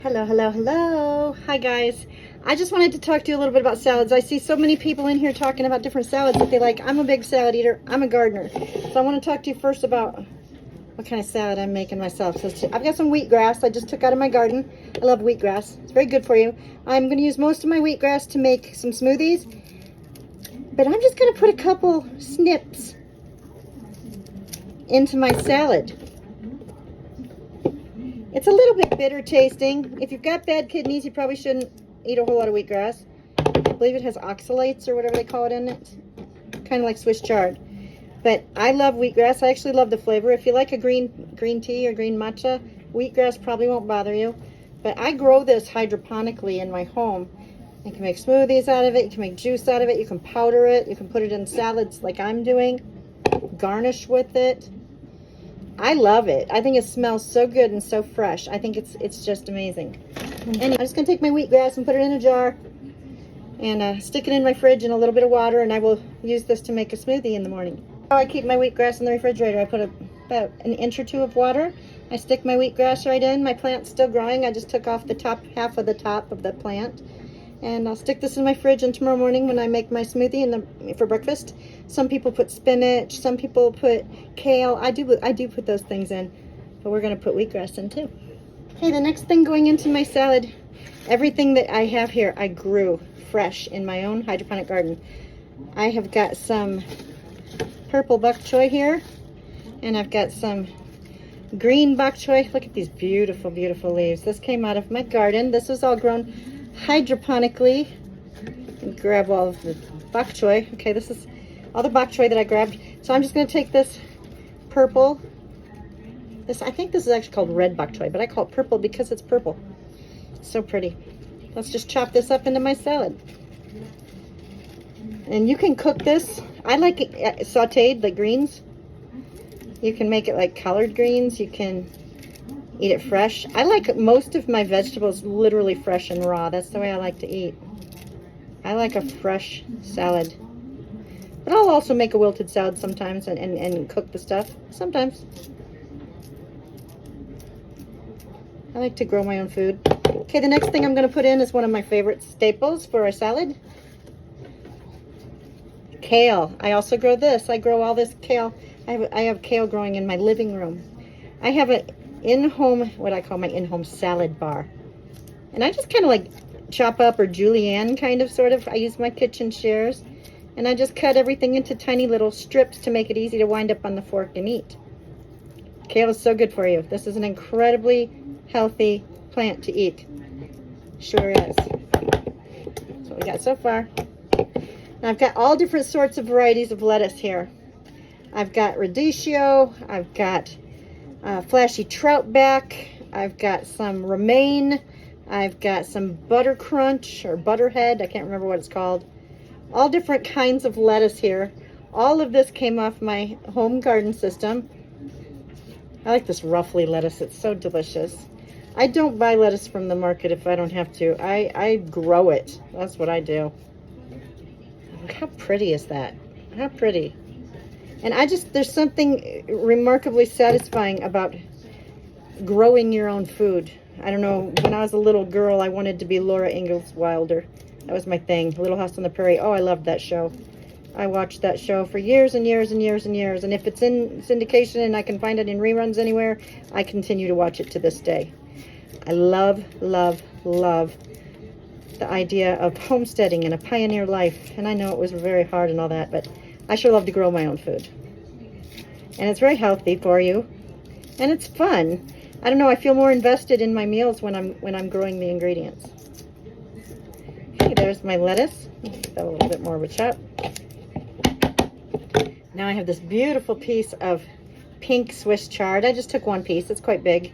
Hello, hello, hello. Hi guys. I just wanted to talk to you a little bit about salads. I see so many people in here talking about different salads that they like. I'm a big salad eater. I'm a gardener. So I want to talk to you first about what kind of salad I'm making myself. So I've got some wheatgrass I just took out of my garden. I love wheatgrass. It's very good for you. I'm going to use most of my wheatgrass to make some smoothies. But I'm just going to put a couple snips into my salad. It's a little bit bitter tasting. If you've got bad kidneys, you probably shouldn't eat a whole lot of wheatgrass. I believe it has oxalates or whatever they call it in it. Kind of like Swiss chard. But I love wheatgrass. I actually love the flavor. If you like a green tea or green matcha, wheatgrass probably won't bother you. But I grow this hydroponically in my home. You can make smoothies out of it. You can make juice out of it. You can powder it. You can put it in salads like I'm doing. Garnish with it. I love it. I think it smells so good and so fresh. I think it's just amazing. Anyway, I'm just going to take my wheatgrass and put it in a jar and stick it in my fridge in a little bit of water, and I will use this to make a smoothie in the morning. I keep my wheatgrass in the refrigerator. I put about an inch or two of water. I stick my wheatgrass right in. My plant's still growing. I just took off the top half of the top of the plant. And I'll stick this in my fridge, and tomorrow morning when I make my smoothie for breakfast, some people put spinach, some people put kale. I do put those things in, but we're going to put wheatgrass in too. Okay, the next thing going into my salad, everything that I have here, I grew fresh in my own hydroponic garden. I have got some purple bok choy here, and I've got some green bok choy. Look at these beautiful, beautiful leaves. This came out of my garden. This was all grown hydroponically. And grab all of the bok choy. Okay, this is all the bok choy that I grabbed. So I'm just going to take this purple. I think this is actually called red bok choy, but I call it purple because it's purple. It's so pretty. Let's just chop this up into my salad. And you can cook this. I like it sauteed, like greens. You can make it like collard greens. You can eat it fresh. I like most of my vegetables literally fresh and raw. That's the way I like to eat. I like a fresh salad. But I'll also make a wilted salad sometimes and cook the stuff. Sometimes. I like to grow my own food. Okay, the next thing I'm going to put in is one of my favorite staples for a salad. Kale. I also grow this. I grow all this kale. I have kale growing in my living room. I have an in-home, what I call my in-home salad bar. And I just kind of like chop up or julienne kind of sort of. I use my kitchen shears. And I just cut everything into tiny little strips to make it easy to wind up on the fork and eat. Kale is so good for you. This is an incredibly healthy plant to eat. Sure is. That's what we got so far. Now I've got all different sorts of varieties of lettuce here. I've got radicchio. I've got flashy troutback. I've got some romaine. I've got some butter crunch or butterhead. I can't remember what it's called. All different kinds of lettuce here. All of this came off my home garden system. I like this roughly lettuce. It's so delicious. I don't buy lettuce from the market if I don't have to. I grow it. That's what I do. Look how pretty is that? How pretty. And there's something remarkably satisfying about growing your own food. I don't know, when I was a little girl, I wanted to be Laura Ingalls Wilder. That was my thing, Little House on the Prairie. Oh, I loved that show. I watched that show for years and years and years and years. And if it's in syndication and I can find it in reruns anywhere, I continue to watch it to this day. I love, love, love the idea of homesteading and a pioneer life. And I know it was very hard and all that, but I sure love to grow my own food. And it's very healthy for you. And it's fun. I don't know, I feel more invested in my meals when I'm growing the ingredients. Okay, there's my lettuce. Give that a little bit more of a chop. Now I have this beautiful piece of pink Swiss chard. I just took one piece. It's quite big.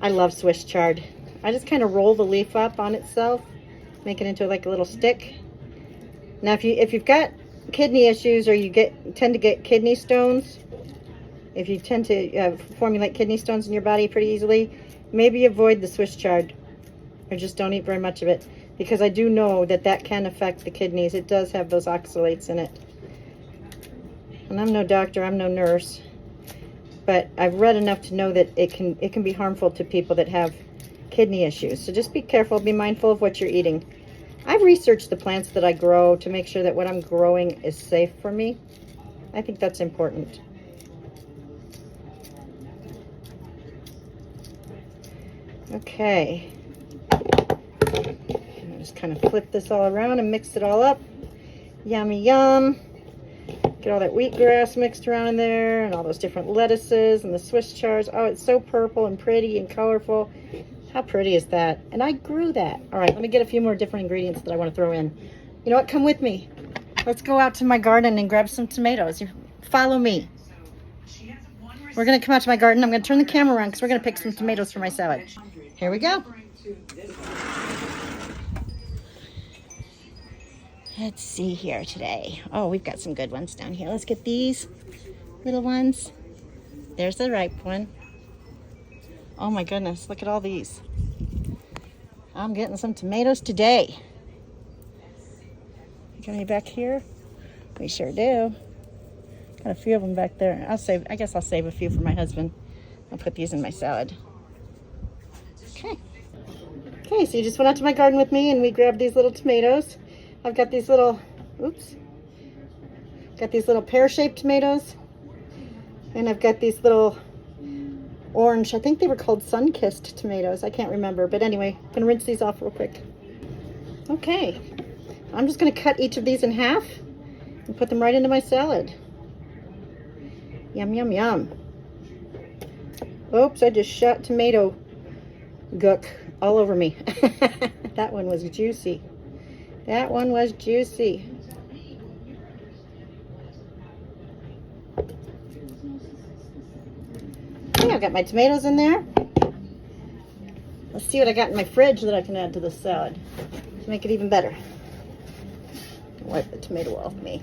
I love Swiss chard. I just kind of roll the leaf up on itself, make it into like a little stick. Now if you've got kidney issues or you tend to get kidney stones, if you tend to formulate kidney stones in your body pretty easily, maybe avoid the Swiss chard or just don't eat very much of it, because I do know that can affect the kidneys. It does have those oxalates in it. And I'm no doctor, I'm no nurse, but I've read enough to know that it can be harmful to people that have kidney issues. So just be careful, be mindful of what you're eating. I've researched the plants that I grow to make sure that what I'm growing is safe for me. I think that's important. Okay. I'm just kind of flip this all around and mix it all up. Yummy yum. Get all that wheatgrass mixed around in there and all those different lettuces and the Swiss chard. Oh, it's so purple and pretty and colorful. How pretty is that? And I grew that. All right, let me get a few more different ingredients that I want to throw in. You know what? Come with me. Let's go out to my garden and grab some tomatoes. Follow me. We're going to come out to my garden. I'm going to turn the camera around because we're going to pick some tomatoes for my salad. Here we go. Let's see here today. Oh, we've got some good ones down here. Let's get these little ones. There's the ripe one. Oh my goodness, look at all these. I'm getting some tomatoes today. Got any back here? We sure do. Got a few of them back there. I guess I'll save a few for my husband. I'll put these in my salad. Okay. Okay, so you just went out to my garden with me and we grabbed these little tomatoes. I've got these little, got these little pear-shaped tomatoes. And I've got these little orange, I think they were called sun-kissed tomatoes. I can't remember, but anyway, I'm gonna rinse these off real quick. Okay, I'm just gonna cut each of these in half and put them right into my salad. Yum, yum, yum. Oops, I just shot tomato gook all over me. That one was juicy. That one was juicy. Okay, I've got my tomatoes in there. Let's see what I got in my fridge that I can add to this salad to make it even better. Wipe the tomato off me.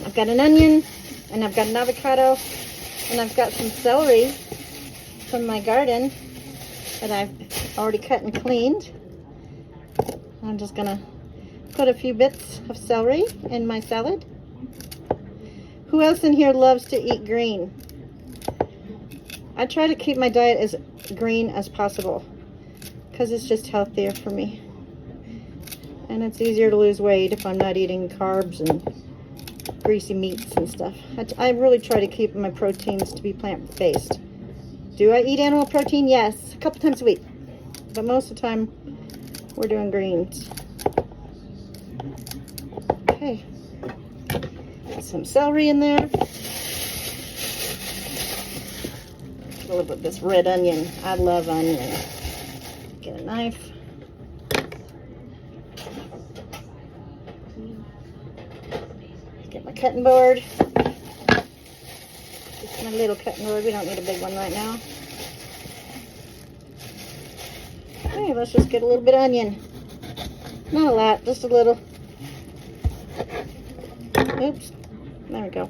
I've got an onion, and I've got an avocado, and I've got some celery from my garden that I've already cut and cleaned. I'm just gonna put a few bits of celery in my salad. Who else in here loves to eat green? I try to keep my diet as green as possible because it's just healthier for me. And it's easier to lose weight if I'm not eating carbs and greasy meats and stuff. I really try to keep my proteins to be plant-based. Do I eat animal protein? Yes, a couple times a week. But most of the time, we're doing greens. Okay. Some celery in there. A little bit of this red onion. I love onion. Get a knife. Get my cutting board. Just my little cutting board. We don't need a big one right now. Okay, let's just get a little bit of onion. Not a lot, just a little. Oops. There we go.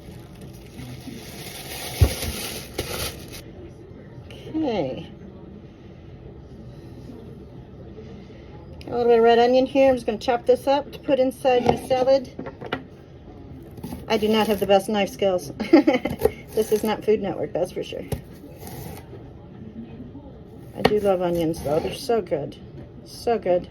Okay. Got a little bit of red onion here. I'm just going to chop this up to put inside my salad. I do not have the best knife skills. This is not Food Network, that's for sure. I do love onions, though. They're so good. So good.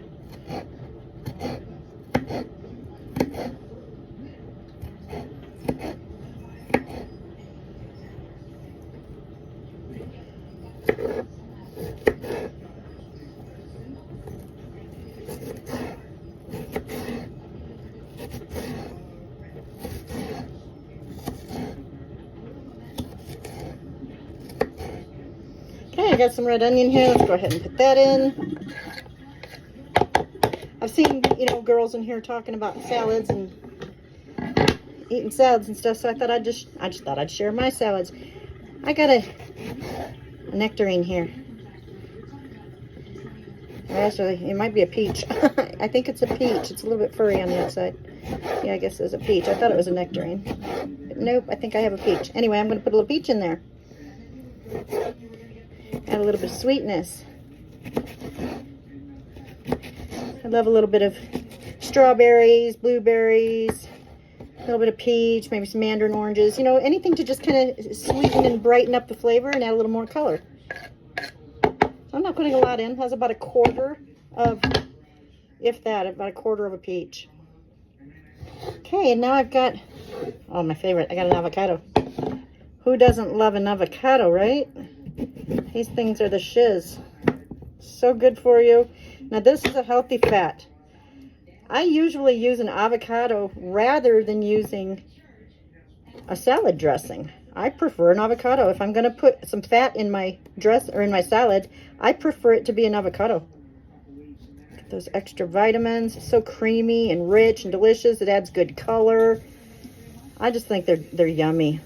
Okay, I got some red onion here. Let's go ahead and put that in. I've seen, girls in here talking about salads and eating salads and stuff, so I just thought I'd share my salads. I got a nectarine here. Actually, it might be a peach. I think it's a peach. It's a little bit furry on the outside. Yeah, I guess it's a peach. I thought it was a nectarine. But nope, I think I have a peach. Anyway, I'm going to put a little peach in there. Add a little bit of sweetness. I love a little bit of strawberries, blueberries, a little bit of peach, maybe some mandarin oranges. Anything to just kind of sweeten and brighten up the flavor and add a little more color. So I'm I'm not putting a lot in. It has about a quarter of, if that, about a quarter of a peach. Okay, and now I've got, oh, my favorite, I got an avocado. Who doesn't love an avocado, right? These things are the shiz. So good for you. Now this is a healthy fat. I usually use an avocado rather than using a salad dressing. I prefer an avocado. If I'm going to put some fat in my dress or in my salad, I prefer it to be an avocado. Get those extra vitamins. It's so creamy and rich and delicious. It adds good color. I just think they're yummy.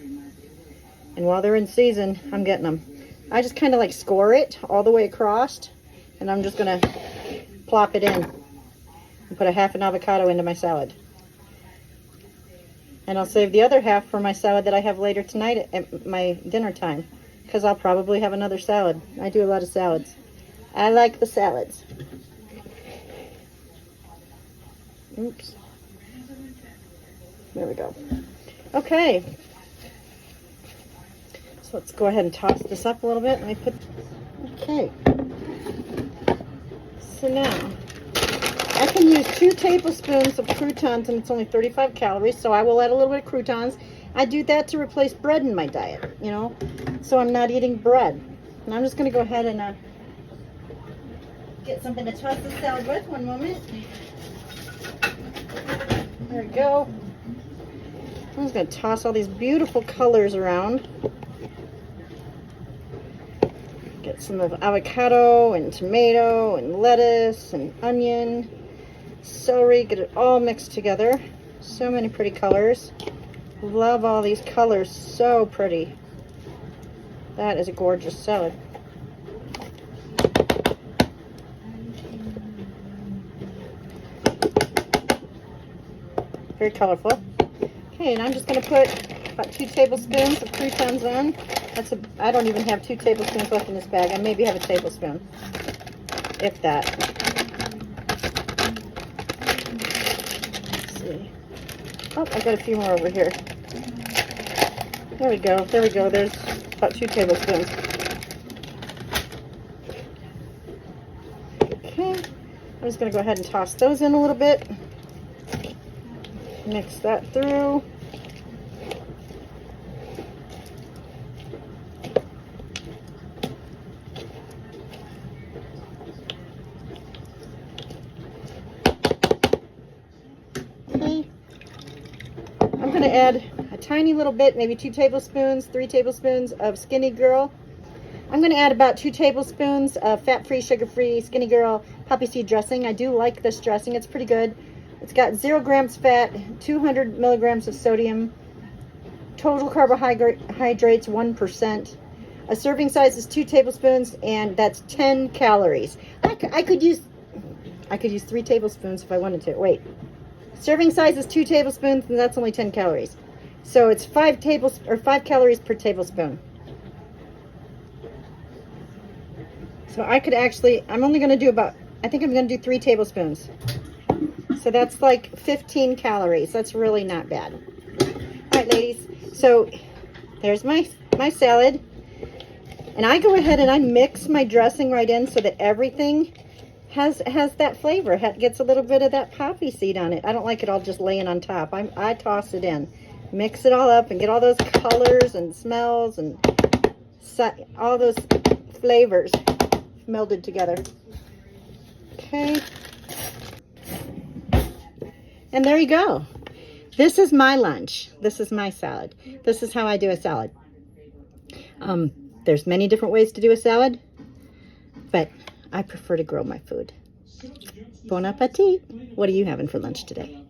And while they're in season, I'm getting them. I just kind of like score it all the way across, and I'm just going to plop it in and put a half an avocado into my salad. And I'll save the other half for my salad that I have later tonight at my dinner time, because I'll probably have another salad. I do a lot of salads. I like the salads. Oops. There we go. Okay. So let's go ahead and toss this up a little bit. Let me put, okay. So now, I can use 2 tablespoons of croutons, and it's only 35 calories, so I will add a little bit of croutons. I do that to replace bread in my diet, you know, so I'm not eating bread. And I'm just going to go ahead and get something to toss the salad with. One moment. There we go. I'm just going to toss all these beautiful colors around. Get some of avocado and tomato and lettuce and onion. Celery, get it all mixed together. So many pretty colors. Love all these colors, so pretty. That is a gorgeous salad. Very colorful. Okay, and I'm just going to put about 2 tablespoons of croutons on. I don't even have 2 tablespoons left in this bag. I maybe have a tablespoon, if that. Oh, I got a few more over here. There we go. There we go. There's about 2 tablespoons. Okay. I'm just going to go ahead and toss those in a little bit. Mix that through. Okay. I'm going to add a tiny little bit, maybe 2 tablespoons, 3 tablespoons of Skinny Girl. I'm going to add about 2 tablespoons of fat-free, sugar-free Skinny Girl poppy seed dressing. I do like this dressing. It's pretty good. It's got 0 grams fat, 200 milligrams of sodium, total carbohydrates 1%. A serving size is 2 tablespoons, and that's 10 calories. I could use 3 tablespoons if I wanted to. Wait. Serving size is 2 tablespoons, and that's only 10 calories. So it's 5 calories per tablespoon. So I could actually, I'm only going to do about, I think I'm going to do 3 tablespoons. So that's like 15 calories. That's really not bad. All right, ladies. So there's my salad. And I go ahead and I mix my dressing right in so that everything has that flavor. Gets a little bit of that poppy seed on it. I don't like it all just laying on top. I toss it in. Mix it all up and get all those colors and smells and all those flavors melded together. Okay. And there you go. This is my lunch. This is my salad. This is how I do a salad. There's many different ways to do a salad, but I prefer to grow my food. Bon appetit. What are you having for lunch today?